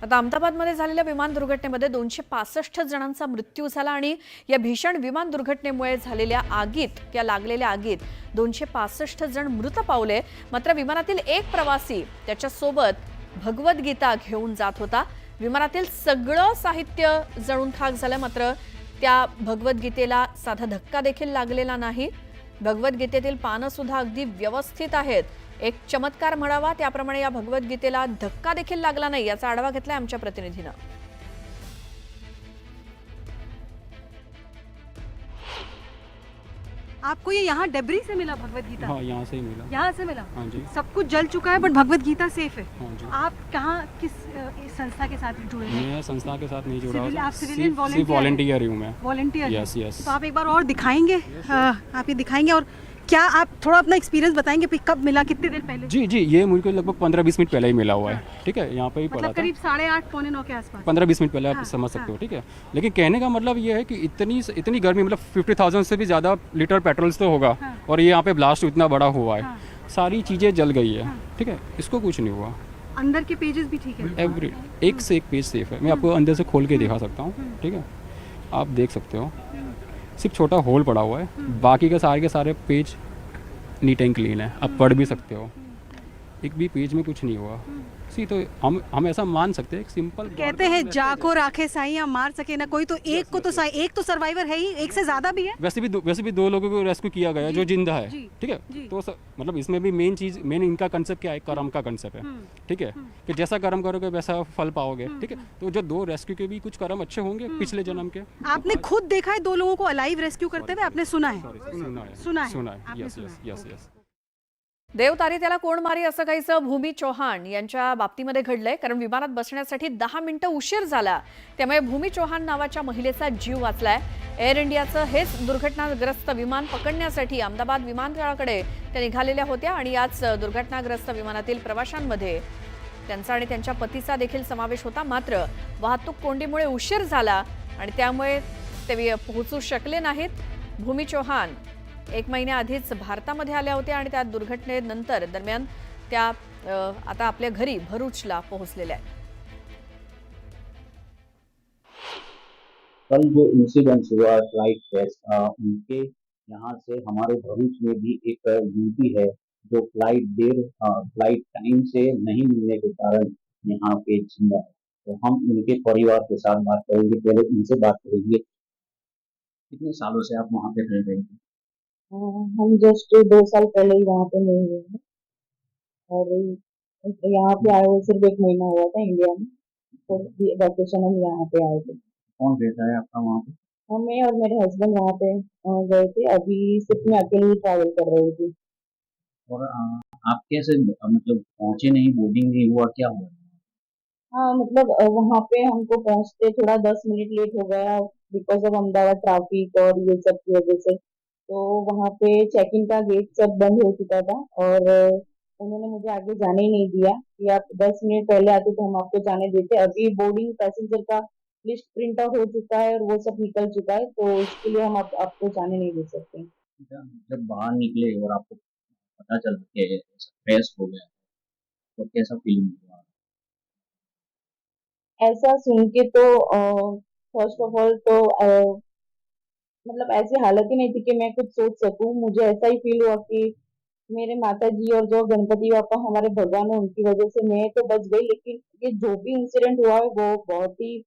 आता अहमदाबादमध्ये झालेल्या विमान दुर्घटनेमध्ये 265 जणांचा मृत्यू झाला आणि या भीषण विमान दुर्घटनेमुळे झालेल्या आगीत या लागलेल्या आगीत 265 जण मृत पावले। मात्र विमानातील एक प्रवासी त्याच्यासोबत भगवद्गीता घेऊन जात होता। विमानातील सगळं साहित्य जळून खाक झालं, मात्र त्या भगवद्गीतेला साधा धक्का देखील लागलेला नाही। भगवद्गीतेतील पानं सुद्धा अगदी व्यवस्थित आहेत। एक चमत्कार म्हणावा त्याप्रमाणे या भगवद्गीतेला धक्का देखील लागला नाही, याचा आढावा घेतलाय आमच्या प्रतिनिधीनं। आपको ये यहाँ डेब्री से मिला भगवत गीता? हाँ, यहाँ से ही मिला। यहाँ से मिला? हाँ जी। सब कुछ जल चुका है बट भगवत गीता सेफ है। हाँ जी। आप कहाँ किस संस्था के साथ जुड़े हैं? मैं संस्था के साथ नहीं जुड़ा हूँ। आप सिविलियन सिर्फ वॉलंटियर हूँ मैं। वॉलंटियर? Yes yes. तो आप एक बार और दिखाएंगे? आप ये दिखाएंगे और क्या आप थोड़ा अपना एक्सपीरियंस बताएंगे कब मिला, कितने देर पहले? जी जी, ये मुझको लगभग 15-20 मिनट पहले ही मिला हुआ है। ठीक है, यहाँ पे ही पड़ा मतलब था। करीब 8:30 पौने 9 के आसपास। 15-20 मिनट पहले आप हाँ, समझ सकते हाँ। हो। ठीक है, लेकिन कहने का मतलब ये है कि इतनी गर्मी, मतलब 50,000 से भी ज़्यादा लीटर पेट्रोल्स तो होगा। हाँ। और ये यहाँ पे ब्लास्ट इतना बड़ा हुआ है। हाँ। सारी चीज़ें जल गई है। हाँ। ठीक है, इसको कुछ नहीं हुआ। अंदर के पेजेस भी ठीक है? एवरी एक से एक पेज सेफ है। मैं आपको अंदर से खोल के दिखा सकता हूँ। ठीक है, आप देख सकते हो, सिर्फ छोटा होल पड़ा हुआ है, बाकी के सारे पेज नीट एंड क्लीन है। आप पढ़ भी सकते हो, एक भी पेज में कुछ नहीं हुआ। सी तो हम ऐसा मान सकते हैं, एक सिंपल कहते हैं जाको राखे साई या मार सके ना कोई, तो एक को तो एक तो सर्वाइवर है ही, एक से ज्यादा भी है। वैसे भी दो लोगों को रेस्क्यू किया गया जो जिंदा है। जी, ठीक है, जी। तो मतलब इसमें भी मेन इनका कंसेप्ट क्या है, कर्म का कंसेप्ट है। ठीक है, कि जैसा कर्म करोगे वैसा फल पाओगे। ठीक है, तो जो दो रेस्क्यू के भी कुछ कर्म अच्छे होंगे पिछले जन्म के। आपने खुद देखा है 2 लोगों को अलाइव रेस्क्यू करते हुए? आपने सुना है? सुना सुना है। आपने यस सुना यस है। Yes yes. देव तारी त्याला कोण मारी असं काहीसं भूमी चौहान यांच्या बाबतीमध्ये घडलंय। कारण विमानात बसण्यासाठी 10 मिनिटं उशीर झाला, त्यामुळे भूमी चौहान नावाच्या महिलेचा जीव वाचलाय। एअर इंडियाचं हेच दुर्घटनाग्रस्त विमान पकडण्यासाठी अहमदाबाद विमानतळाकडे त्या निघालेल्या होत्या आणि याच दुर्घटनाग्रस्त विमानातील प्रवाशांमध्ये त्यांचा आणि त्यांच्या पतीचा देखील समावेश होता। मात्र वाहतूक कोंडीमुळे उशीर झाला आणि त्यामुळे ते पोहोचू शकले नाहीत। भूमी चौहान 1 महिन्याआधीच भारतामध्ये आल्या होत्या आणि त्या दुर्घटनेनंतर दरम्यान त्या आता आपल्या घरी भरूचला पोहोचलेल्या आहेत। कल जो इंसिडेंट हुआ फ्लाइट क्रैश, उनके यहाँ से हमारे भरूच में भी एक युवती है जो फ्लाइट टाइम से नहीं मिलने के कारण यहाँ पे जिंदा है। तो हम उनके परिवार के साथ बात करेंगे, पहले उनसे बात करेंगे। कितने सालों से आप वहाँ पे रह रहे थे? हम जस्ट 2 साल पहले ही वहाँ पे मूव हुए हैं और यहाँ पे आए हुए सिर्फ 1 महीना हुआ था इंडिया में, तो वैकेशन हम यहाँ पे आए थे। कौन रहता है आपका वहाँ पे? मैं और मेरे हस्बैंड वहाँ पे गए थे। अभी सिर्फ मैं अकेले ही ट्रैवल कर रही थी। और आप कैसे मतलब पहुँचे नहीं, बोर्डिंग नहीं हुआ, क्या हुआ? हाँ, मतलब वहाँ पे हमको पहुँचते थोड़ा 10 मिनट लेट हो गया बिकॉज ऑफ अहमदाबाद ट्रैफिक और ये सब की वजह से। तो वहाँ पे चेक इन का गेट सब बंद हो चुका था और उन्होंने मुझे आगे जाने ही नहीं दिया कि आप 10 मिनट पहले आते तो हम आपको जाने देते। अभी बोर्डिंग पैसेंजर का लिस्ट प्रिंट आउट हो चुका है और वो सब निकल चुका है, तो इसके लिए हम आपको जाने नहीं दे सकते। जब बाहर निकले और आपको पता चला कि क्रैश हो गया, तो कैसा फीलिंग हुआ? ऐसा सुन के तो फर्स्ट ऑफ ऑल तो मतलब ऐसी हालत ही नहीं थी कि मैं कुछ सोच सकूं। मुझे ऐसा ही फील हुआ कि मेरे माता जी और जो गणपति बापा हमारे भगवान है उनकी वजह से मैं तो बच गई, लेकिन ये जो भी इंसिडेंट हुआ है वो बहुत ही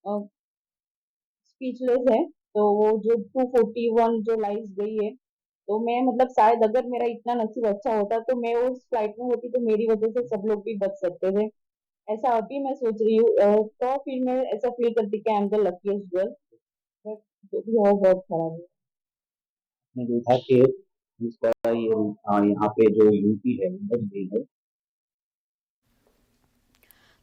स्पीचलेस है। तो वो जो 241 जो लाइफ गई है, तो मैं मतलब शायद अगर मेरा इतना नसीब अच्छा होता तो मैं उस फ्लाइट में होती तो मेरी वजह से सब लोग भी बच सकते थे। ऐसा अभी मैं सोच रही हूँ। तो फिर मैं ऐसा फील करती कि I am the luckiest girl, but जो भी हुआ बहुत खराब है। आपने देखा कि जिस तरह ये यहाँ पे जो यूपी है बच गई है।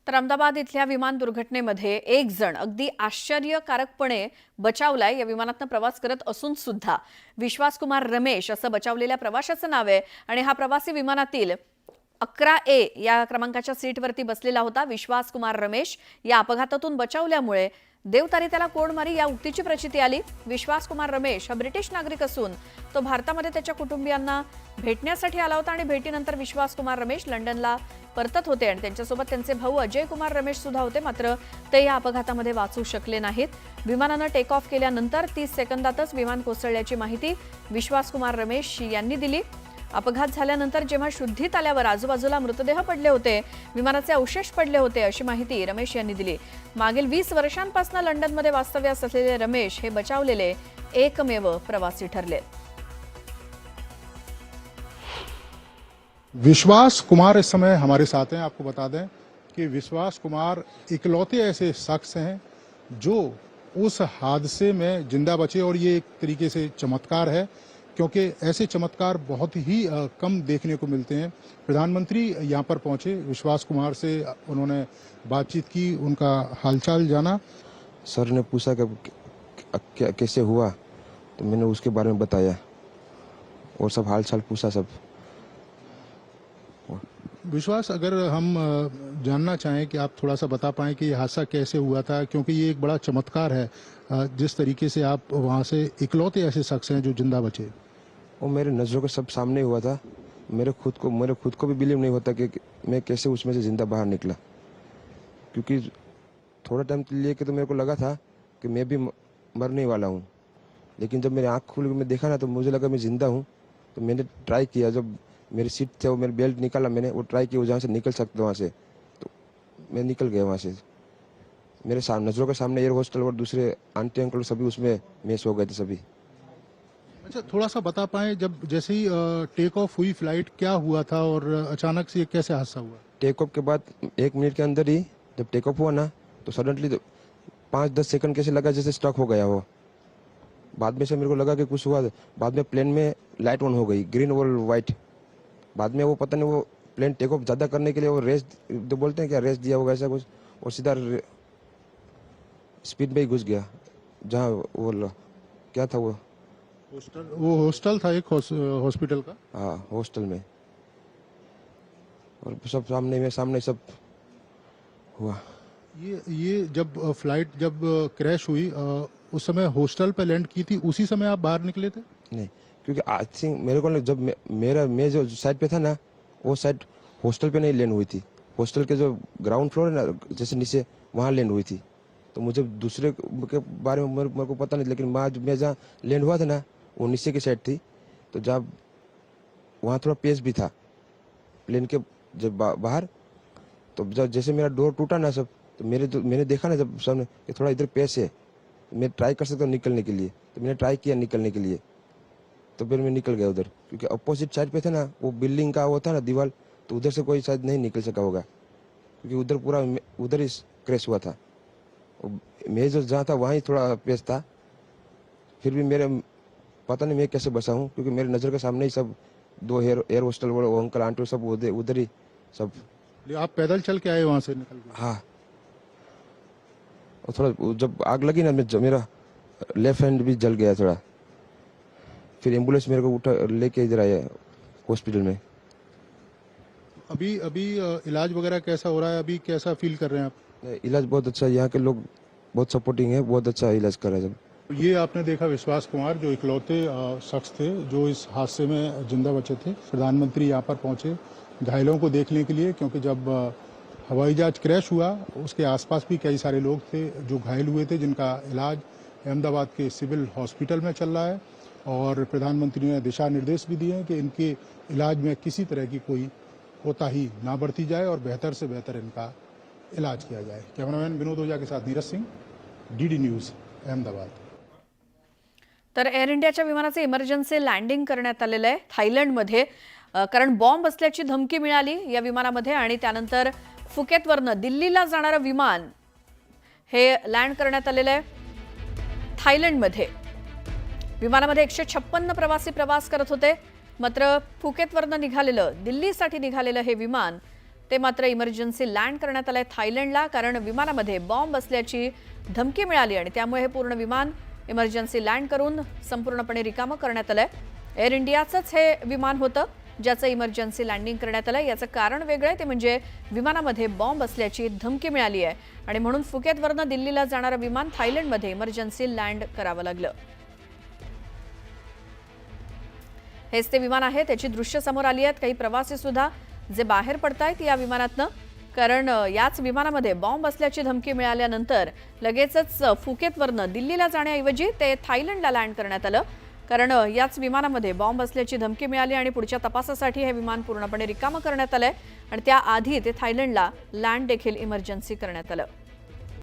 तर अहमदाबाद इथल्या विमान दुर्घटनेमध्ये एक जण अगदी आश्चर्यकारकपणे बचावलाय। या विमानातनं प्रवास करत असून सुद्धा विश्वासकुमार रमेश असं बचावलेल्या प्रवाशाचं नाव आहे आणि हा प्रवासी विमानातील 11A या क्रमांकाच्या सीटवरती बसलेला होता। विश्वासकुमार रमेश या अपघातातून बचावल्यामुळे देवतारी त्याला कोण मारी या उक्तीची प्रचिती आली. विश्वास कुमार रमेश हा ब्रिटिश नागरिक असून तो भारतामध्ये त्याच्या कुटुंबियांना भेटण्यासाठी आला होता आणि भेटीनंतर विश्वास कुमार रमेश लंडनला परतत होते आणि त्यांच्यासोबत त्यांचे भाऊ अजय कुमार रमेश सुद्धा होते. मात्र ते या अपघातामध्ये वाचू शकले नाहीत. विमानानं टेक ऑफ केल्यानंतर 30 सेकंदातच विमान कोसळल्याची माहिती विश्वास कुमार रमेश यांनी दिली. अपघात झाल्यानंतर जेव्हा शुद्धीत आल्यावर आजूबाजूला मृतदेह पडले होते, विमानाचे अवशेष पडले होते अशी माहिती रमेश यांनी दिली. मागील 20 वर्षांपासून लंडनमध्ये वास्तव्यास असलेले रमेश हे बचावलेले एकमेव प्रवासी ठरले. विश्वास कुमार इस समय हमारे साथ हैं. आपको बता दें कि विश्वास कुमार इकलौते ऐसे शख्स हैं जो उस हादसे में जिंदा बचे और ये एक तरीके से चमत्कार है, क्योंकि ऐसे चमत्कार बहुत ही कम देखने को मिलते हैं. प्रधानमंत्री यहाँ पर पहुंचे, विश्वास कुमार से उन्होंने बातचीत की, उनका हालचाल जाना. सर ने पूछा कि कैसे हुआ, तो मैंने उसके बारे में बताया और सब हालचाल पूछा सब. विश्वास, अगर हम जानना चाहें कि आप थोड़ा सा बता पाएं कि ये हादसा कैसे हुआ था, क्योंकि ये एक बड़ा चमत्कार है जिस तरीके से आप वहाँ से इकलौते ऐसे शख्स हैं जो जिंदा बचे. वो मेरे नज़रों के सब सामने हुआ था. मेरे खुद को भी बिलीव नहीं होता कि मैं कैसे उसमें से जिंदा बाहर निकला, क्योंकि थोड़ा टाइम लेके तो मेरे को लगा था कि मैं भी मरने वाला हूँ, लेकिन जब मेरी आँख खुल के मैं देखा ना तो मुझे लगा मैं जिंदा हूँ. तो मैंने ट्राई किया, जब मेरी सीट थे वो मेरी बेल्ट निकाला, मैंने वो ट्राई किया जहाँ से निकल सकते वहाँ से, तो मैं निकल गया वहाँ से. मेरे नज़रों के सामने एयर हॉस्टल और दूसरे आंटी अंकल सभी उसमें मेस हो गए थे सभी. अच्छा, थोड़ा सा बता पाएं, जब जैसे ही टेक ऑफ हुई फ्लाइट, क्या हुआ था और अचानक से ये कैसे हादसा हुआ? टेक ऑफ के बाद 1 मिनट के अंदर ही जब टेक ऑफ हुआ ना, तो सडनली 5-10 सेकंड कैसे लगा जैसे स्टक हो गया हो. बाद में से मेरे को लगा कि कुछ हुआ. बाद में प्लेन में लाइट ऑन हो गई, ग्रीन और वाइट. बाद में वो पता नहीं, वो प्लेन टेक ऑफ ज़्यादा करने के लिए वो रेस जो बोलते हैं क्या, रेस दिया होगा ऐसा कुछ, और सीधा स्पीड में ही घुस गया. जहाँ वो क्या था, वो हॉस्टल था एक हॉस्पिटल का. हाँ, हॉस्टल में. और सब सामने सब हुआ. ये जब फ्लाइट जब क्रैश हुई, उस समय हॉस्टल पे लैंड की थी, उसी समय आप बाहर निकले थे? नहीं, क्योंकि आई थिंक मेरे को जब मैं जो साइड पे था ना, वो साइड हॉस्टल पे नहीं लैंड हुई थी. हॉस्टल के जो ग्राउंड फ्लोर है ना, जैसे नीचे, वहाँ लैंड हुई थी. तो मुझे दूसरे के बारे में मेरे को पता नहीं, लेकिन मैं जहाँ लैंड हुआ था ना, वो नीचे की साइड थी. तो जब वहाँ थोड़ा पेस भी था प्लेन के जब बाहर, तो जब जैसे मेरा डोर टूटा ना सब, तो मैंने देखा ना जब सामने कि थोड़ा इधर पेस है, मैं ट्राई कर सकता हूँ निकलने के लिए. तो मैंने ट्राई किया निकलने के लिए, तो फिर मैं निकल गया उधर, क्योंकि अपोजिट साइड पे थे ना, वो बिल्डिंग का वो था ना दीवार, तो उधर से कोई शायद नहीं निकल सका होगा, क्योंकि उधर पूरा उधर ही क्रैश हुआ था. मैं जो जहाँ था वहाँ ही थोड़ा पेस था. फिर भी मेरे पता नहीं मैं कैसे बचा हूँ, क्योंकि मेरे नज़र के सामने ही सब 2 एयर हॉस्टल वो अंकल आंटी सब उधर ही सब. आप पैदल चल के आए वहाँ से निकल के? हाँ. और थोड़ा जब आग लगी ना, मेरा लेफ्ट हैंड भी जल गया थोड़ा. फिर एम्बुलेंस मेरे को उठा लेके इधर आया हॉस्पिटल में. अभी इलाज वगैरह कैसा हो रहा है? अभी कैसा फील कर रहे हैं आप? इलाज बहुत अच्छा है, यहाँ के लोग बहुत सपोर्टिंग है, बहुत अच्छा इलाज कर रहे हैं सब. ये आपने देखा विश्वास कुमार, जो इकलौते शख्स थे जो इस हादसे में जिंदा बचे थे. प्रधानमंत्री यहाँ पर पहुंचे घायलों को देखने के लिए, क्योंकि जब हवाई जहाज क्रैश हुआ उसके आसपास भी कई सारे लोग थे जो घायल हुए थे, जिनका इलाज अहमदाबाद के सिविल हॉस्पिटल में चल रहा है. और प्रधानमंत्री ने दिशा निर्देश भी दिए हैं कि इनके इलाज में किसी तरह की कोई कोताही ना बरती जाए और बेहतर से बेहतर इनका इलाज किया जाए. कैमरामैन विनोद ओझा के साथ नीरज सिंह, डीडी न्यूज, अहमदाबाद. तर एअर इंडियाच्या विमानाचे इमर्जन्सी लँडिंग करण्यात आलेलं आहे थायलंडमध्ये, कारण बॉम्ब असल्याची धमकी मिळाली या विमानामध्ये आणि त्यानंतर फुकेतवरनं दिल्लीला जाणारं विमान हे लँड करण्यात आलेलं आहे थायलंडमध्ये. विमानामध्ये 156 प्रवासी प्रवास करत होते. मात्र फुकेतवरनं निघालेलं, दिल्लीसाठी निघालेलं हे विमान ते मात्र इमर्जन्सी लँड करण्यात आलंय थायलंडला, कारण विमानामध्ये बॉम्ब असल्याची धमकी मिळाली आणि त्यामुळे हे पूर्ण विमान इमर्जन्सी लँड करून संपूर्णपणे रिकामं करण्यात आलंय. एअर इंडियाचंच हे विमान होतं. ज्याचं इमर्जन्सी लँडिंग करण्यात आलं. याचं कारण वेगळं आहे, ते म्हणजे विमानामध्ये बॉम्ब असल्याची धमकी मिळाली आहे आणि म्हणून फुकेतवरनं दिल्लीला जाणारं विमान थायलंडमध्ये इमर्जन्सी लँड करावं लागलं. हेच ते विमान आहे, त्याची दृश्य समोर आली आहेत. काही प्रवासी सुद्धा जे बाहेर पडतायत या विमानातनं, कारण याच विमानामध्ये बॉम्ब असल्याची धमकी मिळाल्यानंतर लगेचच फुकेतवरनं दिल्लीला जाण्याऐवजी ते थायलंडला लँड करण्यात आलं. कारण याच विमानामध्ये बॉम्ब असल्याची धमकी मिळाली आणि पुढच्या तपासासाठी हे विमान पूर्णपणे रिकामं करण्यात आलंय आणि त्याआधी ते थायलंडला लँड देखील इमर्जन्सी करण्यात आलं.